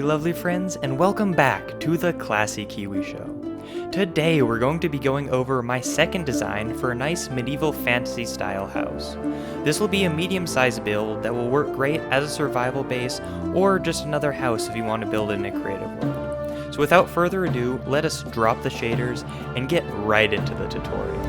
lovely friends, and welcome back to the Classy Kiwi Show. Today we're going to be going over my second design for a nice medieval fantasy style house. This will be a medium-sized build that will work great as a survival base or just another house if you want to build it in a creative world. So without further ado, let us drop the shaders and get right into the tutorial.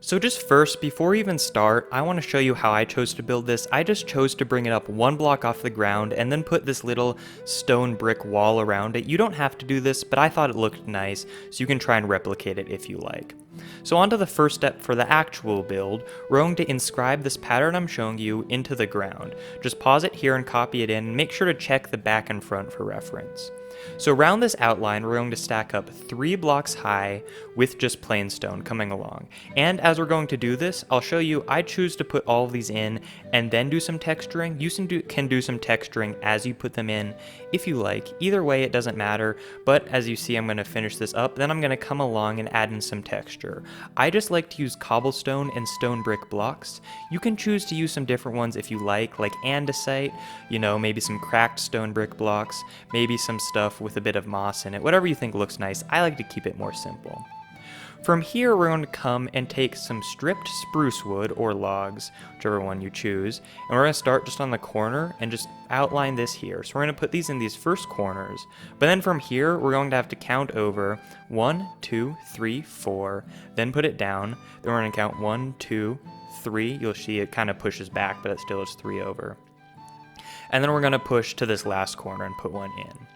So just first, before we even start, I want to show you how I chose to build this. I just chose to bring it up one block off the ground and then put this little stone brick wall around it. You don't have to do this, but I thought it looked nice, so you can try and replicate it if you like. So on to the first step for the actual build. We're going to inscribe this pattern I'm showing you into the ground. Just pause it here and copy it in, and make sure to check the back and front for reference. So around this outline, we're going to stack up 3 blocks high with just plain stone coming along. And as we're going to do this, I'll show you I choose to put all of these in and then do some texturing. You can do some texturing as you put them in if you like. Either way, it doesn't matter, but as you see, I'm going to finish this up, then I'm going to come along and add in some texture. I just like to use cobblestone and stone brick blocks. You can choose to use some different ones if you like andesite, maybe some cracked stone brick blocks, maybe some stuff with a bit of moss in it, whatever you think looks nice. I like to keep it more simple. From here, we're going to come and take some stripped spruce wood or logs, whichever one you choose, and we're going to start just on the corner and just outline this here. So we're going to put these in these first corners, but then from here, we're going to have to count over 1, 2, 3, 4, then put it down. Then we're going to count 1, 2, 3. You'll see it kind of pushes back, but it still is 3 over. And then we're going to push to this last corner and put 1 in.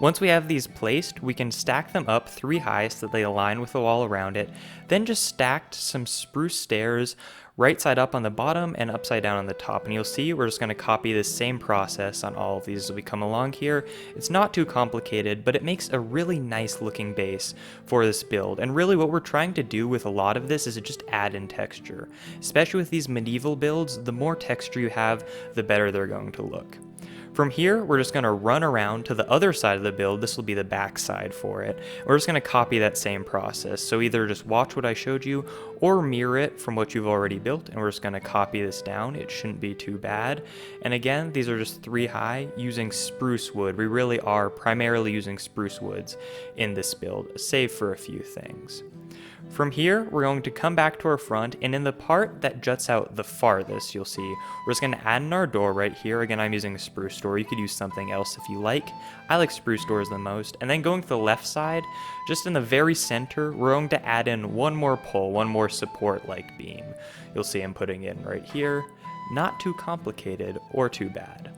Once we have these placed, we can stack them up 3 high so that they align with the wall around it, then just stacked some spruce stairs right side up on the bottom and upside down on the top. And you'll see we're just going to copy this same process on all of these as we come along here. It's not too complicated, but it makes a really nice looking base for this build. And really what we're trying to do with a lot of this is to just add in texture. Especially with these medieval builds, the more texture you have, the better they're going to look. From here, we're just going to run around to the other side of the build. This will be the back side for it. We're just going to copy that same process. So either just watch what I showed you or mirror it from what you've already built. And we're just going to copy this down. It shouldn't be too bad. And again, these are just 3 high using spruce wood. We really are primarily using spruce woods in this build, save for a few things. From here, we're going to come back to our front, and in the part that juts out the farthest, you'll see, we're just going to add in our door right here. Again, I'm using a spruce door. You could use something else if you like. I like spruce doors the most. And then going to the left side, just in the very center, we're going to add in one more pole, one more support-like beam. You'll see I'm putting it in right here. Not too complicated or too bad.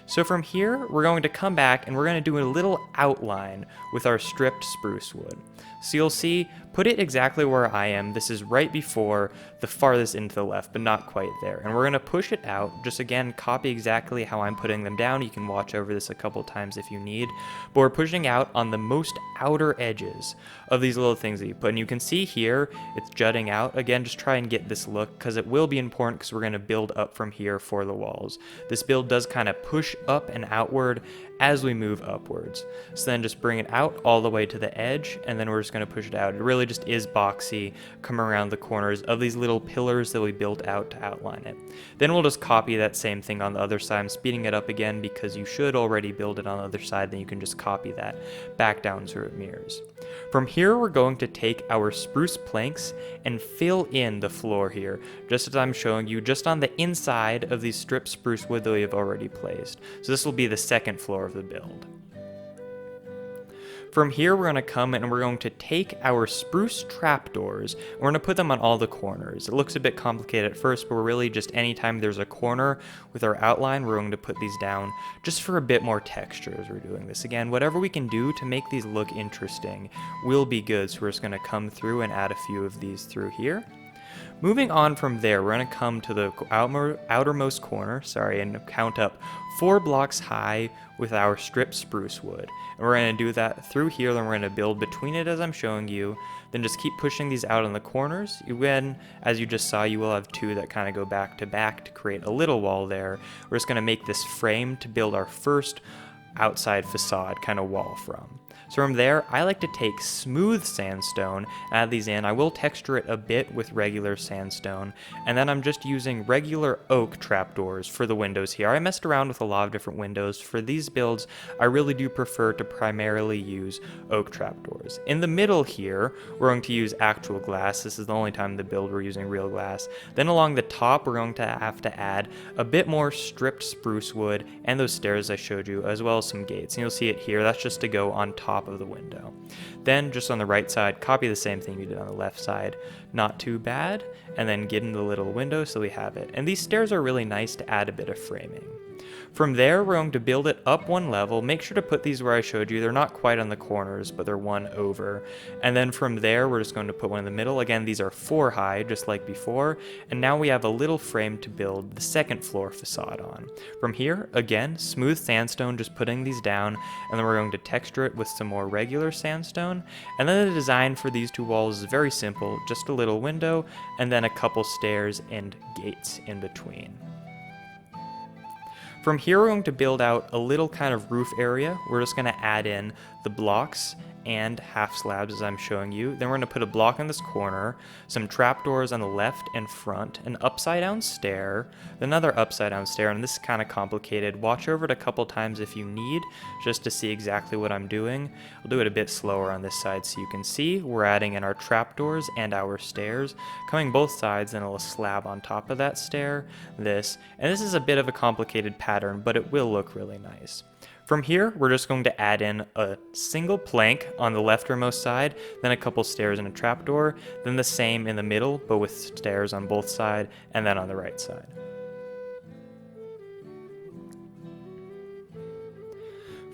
So from here, we're going to come back and we're going to do a little outline with our stripped spruce wood. So you'll see, put it exactly where I am. This is right before the farthest into the left, but not quite there. And we're going to push it out. Just again, copy exactly how I'm putting them down. You can watch over this a couple times if you need. But we're pushing out on the most outer edges of these little things that you put. And you can see here, it's jutting out. Again, just try and get this look because it will be important because we're going to build up from here for the walls. This build does kind of push up and outward as we move upwards. So then just bring it out all the way to the edge, and then we're just going to push it out. It really just is boxy, come around the corners of these little pillars that we built out to outline it. Then we'll just copy that same thing on the other side. I'm speeding it up again because you should already build it on the other side, then you can just copy that back down so it mirrors. From here, we're going to take our spruce planks and fill in the floor here, just as I'm showing you, just on the inside of these stripped spruce wood that we have already placed. So this will be the second floor of the build. From here, we're going to come and we're going to take our spruce trapdoors and we're going to put them on all the corners. It looks a bit complicated at first, but we're really just anytime there's a corner with our outline, we're going to put these down just for a bit more texture as we're doing this. Again, whatever we can do to make these look interesting will be good. So we're just going to come through and add a few of these through here. Moving on from there, we're going to come to the outermost corner, and count up 4 blocks high with our stripped spruce wood. And we're going to do that through here, then we're going to build between it as I'm showing you, then just keep pushing these out on the corners. When, as you just saw, you will have 2 that kind of go back to create a little wall there. We're just going to make this frame to build our first outside facade kind of wall from. So from there, I like to take Smooth Sandstone, add these in. I will texture it a bit with regular sandstone, and then I'm just using regular Oak Trapdoors for the windows here. I messed around with a lot of different windows. For these builds, I really do prefer to primarily use Oak Trapdoors. In the middle here, we're going to use actual glass. This is the only time in the build we're using real glass. Then along the top, we're going to have to add a bit more stripped spruce wood and those stairs I showed you, as well as some gates. And you'll see it here. That's just to go on top of the window. Then just on the right side, copy the same thing we did on the left side. Not too bad. And then get in the little window so we have it. And these stairs are really nice to add a bit of framing. From there, we're going to build it up one level. Make sure to put these where I showed you. They're not quite on the corners, but they're one over. And then from there, we're just going to put one in the middle. Again, these are 4 high, just like before. And now we have a little frame to build the second floor facade on. From here, again, smooth sandstone, just putting these down. And then we're going to texture it with some more regular sandstone. And then the design for these 2 walls is very simple. Just a little window, and then a couple stairs and gates in between. From here, we're going to build out a little kind of roof area. We're just going to add in the blocks and half slabs as I'm showing you. Then we're going to put a block in this corner, some trapdoors on the left and front, an upside down stair, another upside down stair, and this is kind of complicated. Watch over it a couple times if you need, just to see exactly what I'm doing. I'll do it a bit slower on this side so you can see. We're adding in our trapdoors and our stairs, coming both sides, and a slab on top of that stair, and this is a bit of a complicated pattern, but it will look really nice. From here, we're just going to add in a single plank on the leftmost side, then a couple stairs and a trapdoor, then the same in the middle, but with stairs on both sides, and then on the right side.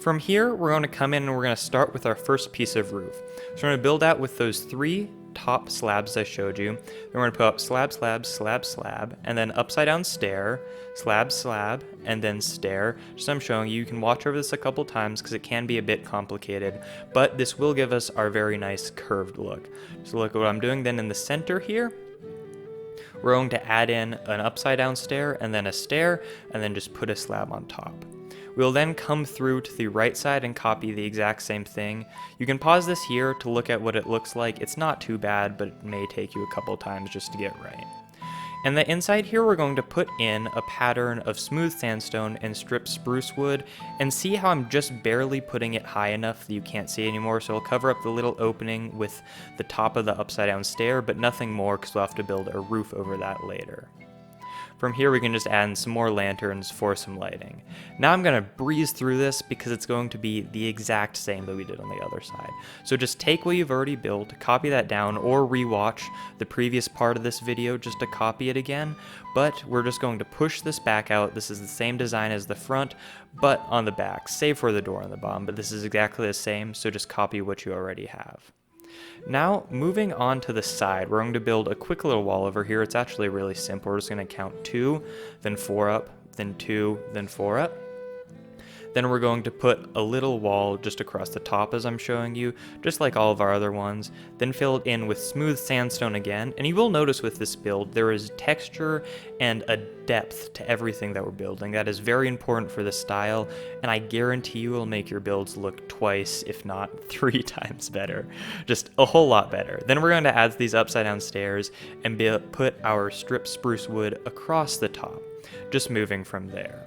From here, we're going to come in and we're going to start with our first piece of roof. So we're going to build out with those 3 top slabs I showed you. Then we're going to put up slab, slab, slab, slab, and then upside down stair, slab, slab, and then stair. Just I'm showing you. You can watch over this a couple times because it can be a bit complicated, but this will give us our very nice curved look. So look at what I'm doing. Then in the center here, we're going to add in an upside down stair and then a stair, and then just put a slab on top. We'll then come through to the right side and copy the exact same thing. You can pause this here to look at what it looks like. It's not too bad, but it may take you a couple times just to get right. And the inside here, we're going to put in a pattern of smooth sandstone and stripped spruce wood, and see how I'm just barely putting it high enough that you can't see anymore. So I'll cover up the little opening with the top of the upside down stair, but nothing more because we'll have to build a roof over that later. From here, we can just add in some more lanterns for some lighting. Now I'm going to breeze through this because it's going to be the exact same that we did on the other side. So just take what you've already built, copy that down, or rewatch the previous part of this video just to copy it again. But we're just going to push this back out. This is the same design as the front, but on the back, save for the door on the bottom. But this is exactly the same, so just copy what you already have. Now, moving on to the side, we're going to build a quick little wall over here. It's actually really simple. We're just going to count 2, then 4 up, then 2, then 4 up. Then we're going to put a little wall just across the top as I'm showing you, just like all of our other ones, then fill it in with smooth sandstone again. And you will notice with this build, there is texture and a depth to everything that we're building. That is very important for this style, and I guarantee you will make your builds look twice, if not 3 times better. Just a whole lot better. Then we're going to add these upside down stairs and put our stripped spruce wood across the top, just moving from there.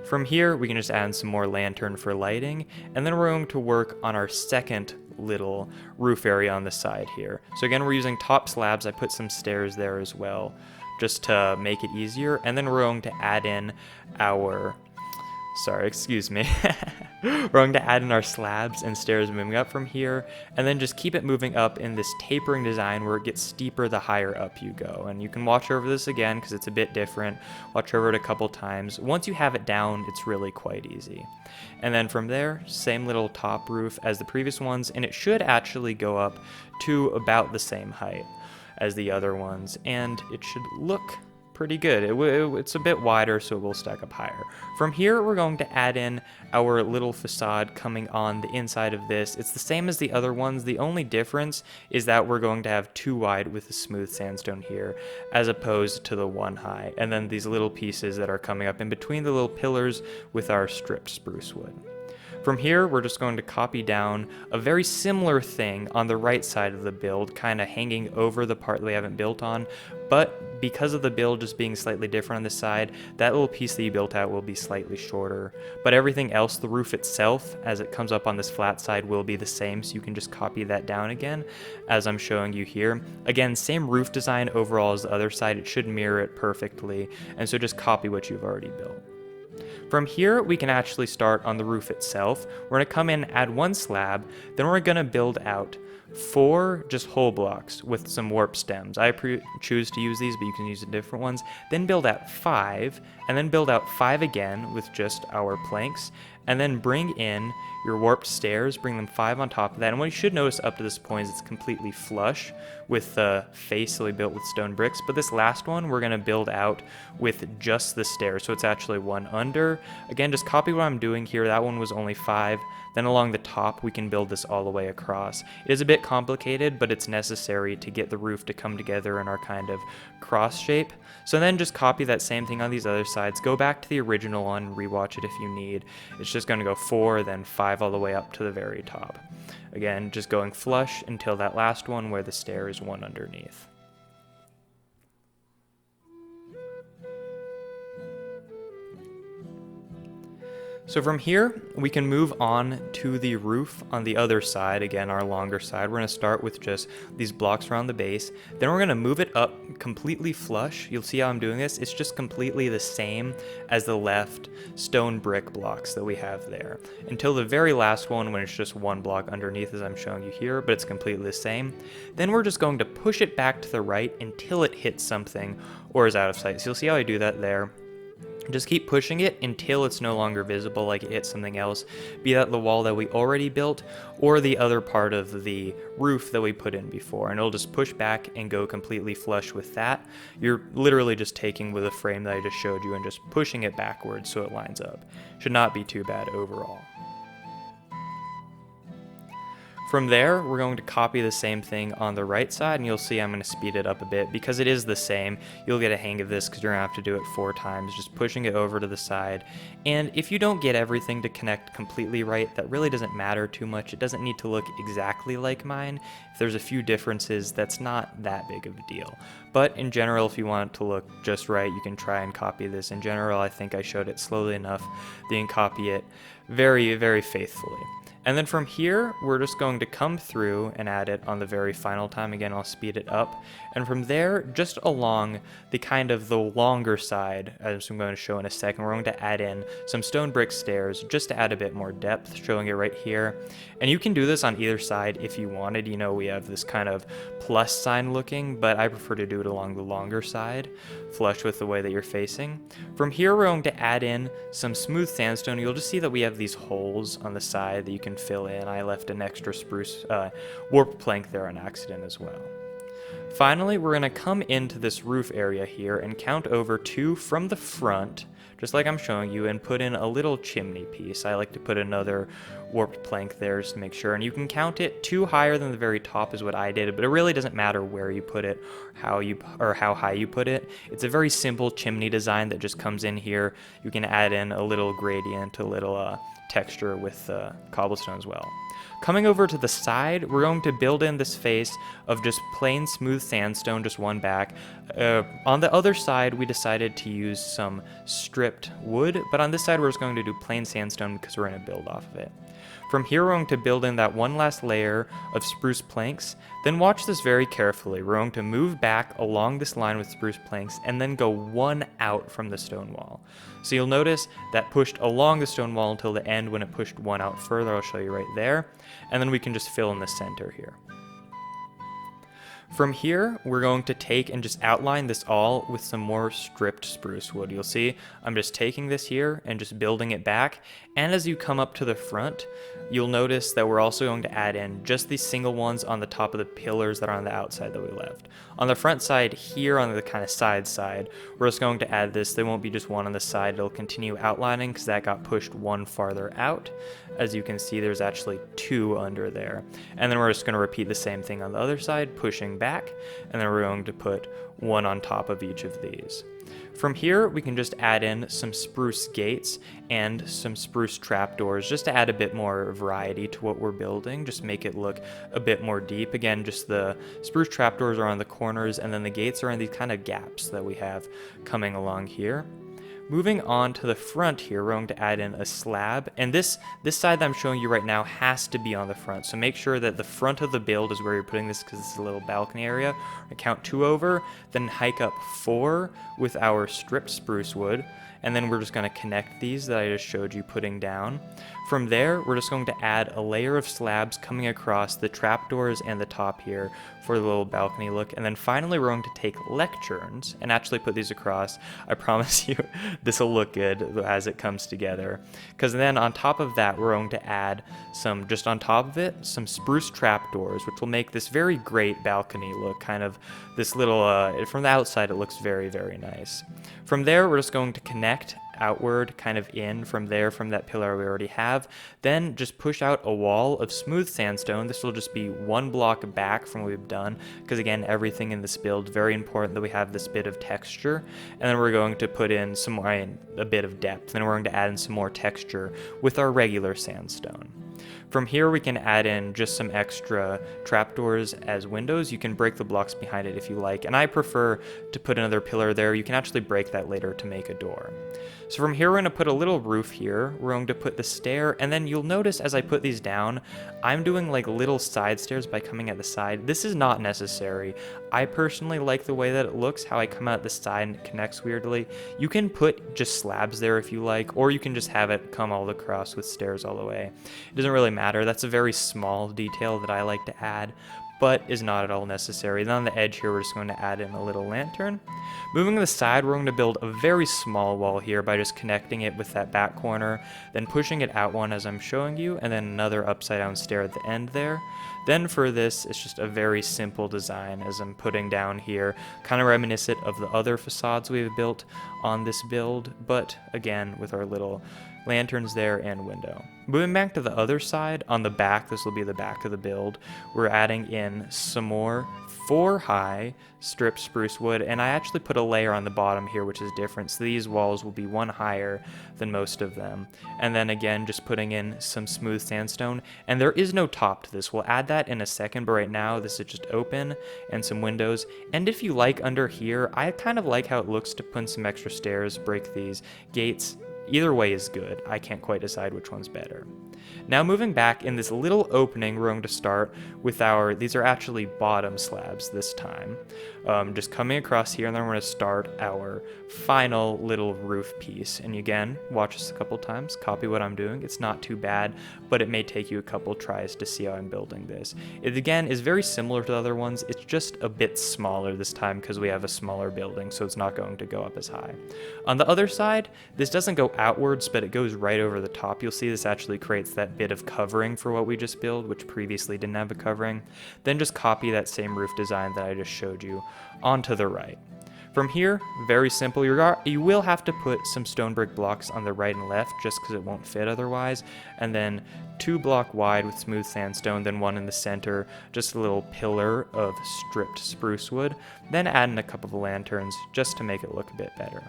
From here, we can just add some more lantern for lighting, and then we're going to work on our second little roof area on the side here. So again, we're using top slabs. I put some stairs there as well, just to make it easier. And then we're going to add in our, we're going to add in our slabs and stairs moving up from here, and then just keep it moving up in this tapering design where it gets steeper the higher up you go. And you can watch over this again because it's a bit different. Watch over it a couple times. Once you have it down, it's really quite easy. And then from there, same little top roof as the previous ones, and it should actually go up to about the same height as the other ones, and it should look pretty good. It's a bit wider, so it will stack up higher. From here, we're going to add in our little facade coming on the inside of this. It's the same as the other ones. The only difference is that we're going to have 2 wide with the smooth sandstone here, as opposed to the 1 high. And then these little pieces that are coming up in between the little pillars with our stripped spruce wood. From here, we're just going to copy down a very similar thing on the right side of the build, kind of hanging over the part that we haven't built on, but because of the build just being slightly different on this side, that little piece that you built out will be slightly shorter. But everything else, the roof itself, as it comes up on this flat side, will be the same, so you can just copy that down again, as I'm showing you here. Again, same roof design overall as the other side, it should mirror it perfectly, and so just copy what you've already built. From here, we can actually start on the roof itself. We're going to come in, add one slab, then we're going to build out 4 just whole blocks with some warp stems. I choose to use these, but you can use the different ones. Then build out 5, and then build out 5 again with just our planks, and then bring in your warped stairs, bring them 5 on top of that. And what you should notice up to this point is it's completely flush with the face that we built with stone bricks, but this last one we're going to build out with just the stairs, so it's actually 1 under. Again, just copy what I'm doing here. That one was only 5. Then along the top, we can build this all the way across. It is a bit complicated, but it's necessary to get the roof to come together in our kind of cross shape. So then just copy that same thing on these other sides. Go back to the original one, rewatch it if you need. It's just going to go 4, then 5 all the way up to the very top. Again, just going flush until that last one where the stair is 1 underneath. So from here, we can move on to the roof on the other side, again, our longer side. We're going to start with just these blocks around the base. Then we're going to move it up completely flush. You'll see how I'm doing this. It's just completely the same as the left stone brick blocks that we have there. Until the very last one when it's just 1 block underneath as I'm showing you here, but it's completely the same. Then we're just going to push it back to the right until it hits something or is out of sight. So you'll see how I do that there. Just keep pushing it until it's no longer visible, like it hits something else, be that the wall that we already built or the other part of the roof that we put in before, and it'll just push back and go completely flush with that. You're literally just taking with a frame that I just showed you and just pushing it backwards so it lines up. Should not be too bad overall. From there, we're going to copy the same thing on the right side, and you'll see I'm going to speed it up a bit because it is the same. You'll get a hang of this because you're going to have to do it 4 times, just pushing it over to the side. And if you don't get everything to connect completely right, that really doesn't matter too much. It doesn't need to look exactly like mine. If there's a few differences, that's not that big of a deal. But in general, if you want it to look just right, you can try and copy this. In general, I think I showed it slowly enough that you can copy it very, very faithfully. And then from here, we're just going to come through and add it on the very final time. Again, I'll speed it up. And from there, just along the kind of the longer side, as I'm going to show in a second, we're going to add in some stone brick stairs just to add a bit more depth, showing it right here. And you can do this on either side if you wanted. You know, we have this kind of plus sign looking, but I prefer to do it along the longer side, flush with the way that you're facing. From here, we're going to add in some smooth sandstone. You'll just see that we have these holes on the side that you can fill in. I left an extra spruce warped plank there on accident as well. Finally, we're going to come into this roof area here and count over 2 from the front, just like I'm showing you, and put in a little chimney piece. I like to put another warped plank there just to make sure, and you can count it 2 higher than the very top is what I did, but it really doesn't matter where you put it, how high you put it. It's a very simple chimney design that just comes in here. You can add in a little gradient, a little texture with cobblestone as well. Coming over to the side, we're going to build in this face of just plain smooth sandstone, just 1 back. On the other side, we decided to use some stripped wood, but on this side, we're just going to do plain sandstone because we're going to build off of it. From here, we're going to build in that 1 last layer of spruce planks. Then watch this very carefully. We're going to move back along this line with spruce planks and then go 1 out from the stone wall. So you'll notice that pushed along the stone wall until the end when it pushed 1 out further. I'll show you right there. And then we can just fill in the center here. From here, we're going to take and just outline this all with some more stripped spruce wood. You'll see I'm just taking this here and just building it back. And as you come up to the front, you'll notice that we're also going to add in just these single ones on the top of the pillars that are on the outside that we left. On the front side here, on the kind of side, we're just going to add this. There won't be just 1 on the side. It'll continue outlining because that got pushed 1 farther out. As you can see, there's actually 2 under there. And then we're just going to repeat the same thing on the other side, pushing back, and then we're going to put 1 on top of each of these. From here, we can just add in some spruce gates and some spruce trapdoors just to add a bit more variety to what we're building, just make it look a bit more deep. Again, just the spruce trapdoors are on the corners, and then the gates are in these kind of gaps that we have coming along here. Moving on to the front here, we're going to add in a slab, and this side that I'm showing you right now has to be on the front, so make sure that the front of the build is where you're putting this, because it's a little balcony area. Count 2 over, then hike up 4 with our stripped spruce wood, and then we're just going to connect these that I just showed you putting down. From there, we're just going to add a layer of slabs coming across the trapdoors and the top here for the little balcony look. And then finally, we're going to take lecterns and actually put these across. I promise you this will look good as it comes together. Because then on top of that, we're going to add some, just on top of it, some spruce trapdoors, which will make this very great balcony look. Kind of this little, from the outside, it looks very, very nice. From there, we're just going to connect outward, kind of in from there, from that pillar we already have. Then just push out a wall of smooth sandstone. This will just be 1 block back from what we've done, because again, everything in this build, very important that we have this bit of texture. And then we're going to put in some more, a bit of depth. Then we're going to add in some more texture with our regular sandstone. From here, we can add in just some extra trapdoors as windows. You can break the blocks behind it if you like, and I prefer to put another pillar there. You can actually break that later to make a door. So from here, we're going to put a little roof here. We're going to put the stair, and then you'll notice as I put these down, I'm doing like little side stairs by coming at the side. This is not necessary. I personally like the way that it looks, how I come out the side and it connects weirdly. You can put just slabs there if you like, or you can just have it come all across with stairs all the way. It doesn't really matter. That's a very small detail that I like to add, but is not at all necessary. Then on the edge here, we're just going to add in a little lantern. Moving to the side, we're going to build a very small wall here by just connecting it with that back corner, then pushing it out one as I'm showing you, and then another upside down stair at the end there. Then for this, it's just a very simple design as I'm putting down here, kind of reminiscent of the other facades we've built on this build, but again, with our little lanterns there and window. Moving back to the other side, on the back, this will be the back of the build, we're adding in some more 4 high stripped spruce wood, and I actually put a layer on the bottom here which is different, so these walls will be 1 higher than most of them. And then again, just putting in some smooth sandstone, and there is no top to this. We'll add that in a second, but right now this is just open and some windows. And if you like, under here, I kind of like how it looks to put in some extra stairs, break these gates. Either way is good. I can't quite decide which one's better. Now moving back in this little opening, we're going to start with our, these are actually bottom slabs this time. Just coming across here, and then we're going to start our final little roof piece. And again, watch this a couple times, copy what I'm doing. It's not too bad, but it may take you a couple tries to see how I'm building this. It again is very similar to the other ones. It's just a bit smaller this time because we have a smaller building, so it's not going to go up as high. On the other side, this doesn't go outwards, but it goes right over the top. You'll see this actually creates that bit of covering for what we just built, which previously didn't have a covering. Then just copy that same roof design that I just showed you onto the right. From here, very simple. You will have to put some stone brick blocks on the right and left just because it won't fit otherwise. And then 2 block wide with smooth sandstone, then 1 in the center, just a little pillar of stripped spruce wood. Then add in a couple of lanterns just to make it look a bit better.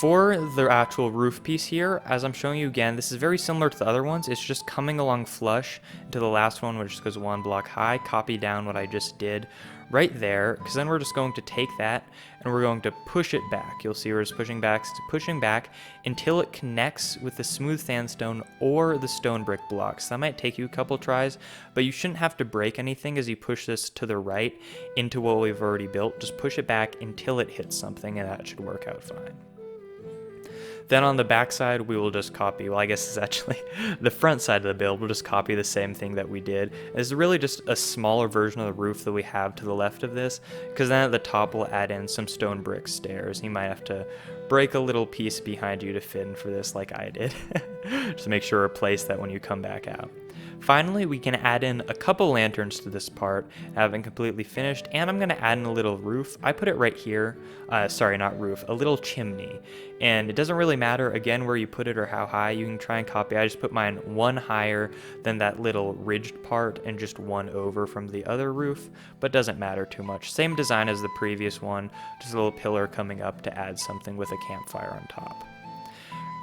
For the actual roof piece here, as I'm showing you again, this is very similar to the other ones. It's just coming along flush to the last one, which goes 1 block high. Copy down what I just did right there, because then we're just going to take that and we're going to push it back. You'll see we're just pushing back until it connects with the smooth sandstone or the stone brick blocks. That might take you a couple tries, but you shouldn't have to break anything as you push this to the right into what we've already built. Just push it back until it hits something, and that should work out fine. Then on the back side, we will just copy, well, I guess it's actually the front side of the build. We'll just copy the same thing that we did. It's really just a smaller version of the roof that we have to the left of this, because then at the top we'll add in some stone brick stairs. You might have to break a little piece behind you to fit in for this like I did. Just make sure to replace that when you come back out. Finally, we can add in a couple lanterns to this part. I haven't completely finished, and I'm gonna add in a little roof. I put it right here. Sorry, not roof, a little chimney. And it doesn't really matter, again, where you put it or how high. You can try and copy. I just put mine one higher than that little ridged part and just one over from the other roof, but doesn't matter too much. Same design as the previous one, just a little pillar coming up to add something with a campfire on top.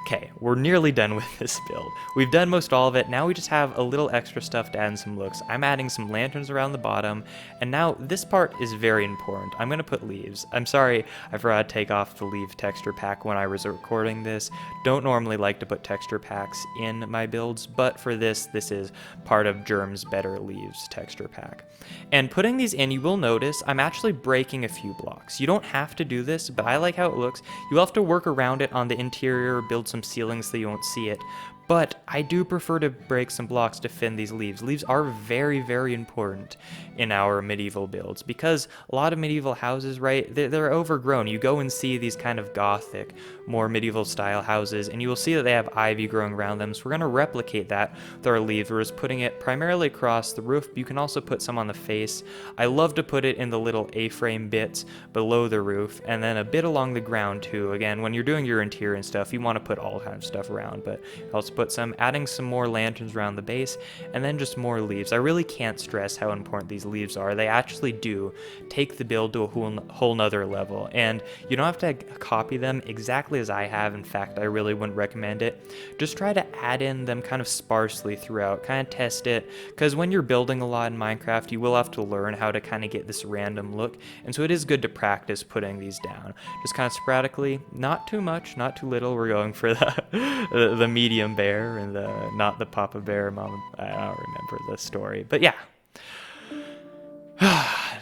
Okay, we're nearly done with this build. We've done most all of it. Now we just have a little extra stuff to add in some looks. I'm adding some lanterns around the bottom, and now this part is very important. I'm gonna put leaves. I'm sorry, I forgot to take off the leaf texture pack when I was recording this. Don't normally like to put texture packs in my builds, but for this is part of Jerm's Better Leaves texture pack. And putting these in, you will notice I'm actually breaking a few blocks. You don't have to do this, but I like how it looks. You will have to work around it on the interior, build some ceilings so you won't see it, but I do prefer to break some blocks to fit in these leaves. Leaves are very, very important in our medieval builds because a lot of medieval houses, right, they're overgrown. You go and see these kind of gothic, more medieval style houses, and you will see that they have ivy growing around them, so we're going to replicate that with our leaves. We're just putting it primarily across the roof, but you can also put some on the face. I love to put it in the little A-frame bits below the roof, and then a bit along the ground too. Again, when you're doing your interior and stuff, you want to put all kinds of stuff around, but also put some, adding some more lanterns around the base, and then just more leaves. I really can't stress how important these leaves are. They actually do take the build to a whole nother level, and you don't have to copy them exactly as I have. In fact, I really wouldn't recommend it. Just try to add in them kind of sparsely throughout, kind of test it, because when you're building a lot in Minecraft, you will have to learn how to kind of get this random look, and so it is good to practice putting these down. Just kind of sporadically, not too much, not too little. We're going for the medium bear and not the Papa Bear, Mama, I don't remember the story, but yeah.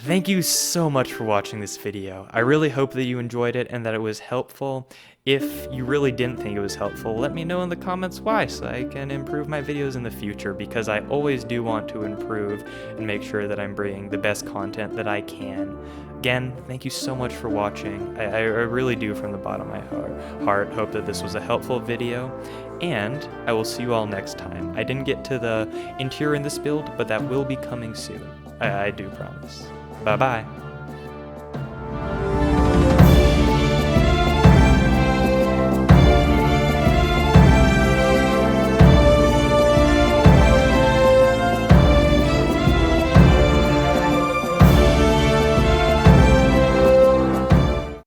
Thank you so much for watching this video. I really hope that you enjoyed it and that it was helpful. If you really didn't think it was helpful, let me know in the comments why, so I can improve my videos in the future, because I always do want to improve and make sure that I'm bringing the best content that I can. Again, thank you so much for watching. I really do, from the bottom of my heart, hope that this was a helpful video, and I will see you all next time. I didn't get to the interior in this build, but that will be coming soon. I do promise. Bye-bye.